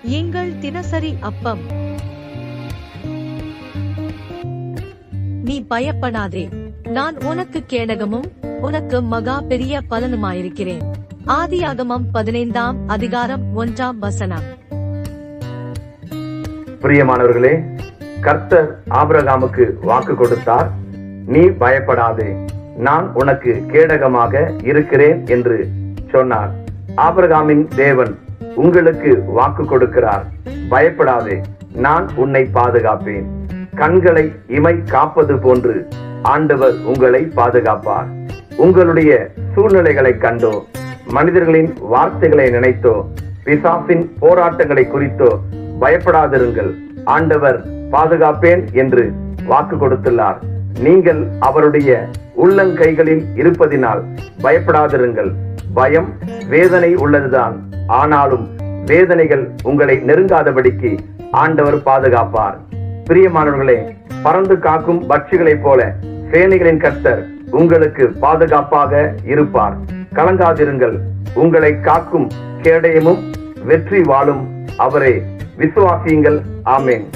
எங்கள் தினசரி அப்பம். நீ பயப்படாதே, நான் உனக்கு கேடகமும் உனக்கு மகா பெரிய பலனுமாயிருக்கிறேன். ஆதியாகமம் 15ஆம் அதிகாரம் 1ஆம் வசனம். பிரியமானவர்களே, கர்த்தர் ஆபிரகாமுக்கு வாக்கு கொடுத்தார். நீ பயப்படாதே, நான் உனக்கு கேடகமாக இருக்கிறேன் என்று சொன்னார். ஆபிரகாமின் தேவன் உங்களுக்கு வாக்கு கொடுக்கிறார். பயப்படாதே, நான் உன்னை பாதுகாப்பேன். கண்களை இமை காப்பது போன்று ஆண்டவர் உங்களை பாதுகாப்பார். உங்களுடைய சூழ்நிலைகளை கண்டோ, மனிதர்களின் வார்த்தைகளை நினைத்தோ, பிசாசின் போராட்டங்களை குறித்தோ பயப்படாதிருங்கள். ஆண்டவர் பாதுகாப்பேன் என்று வாக்கு கொடுத்துள்ளார். நீங்கள் அவருடைய உள்ளங்கைகளில் இருப்பதினால் பயப்படாதிருங்கள். பயம் வேதனை உள்ளதுதான், ஆனாலும் வேதனைகள் உங்களை நெருங்காதபடிக்கு ஆண்டவர் பாதுகாப்பார். பிரியமானவர்களே, பறந்து காக்கும் பட்சிகளைப் போல சேனைகளின் கர்த்தர் உங்களுக்கு பாதுகாப்பாக இருப்பார். கலங்காதிருங்கள். உங்களை காக்கும் கேடயமும் வெற்றி வாளும் அவரே. விசுவாசியுங்கள். ஆமென்.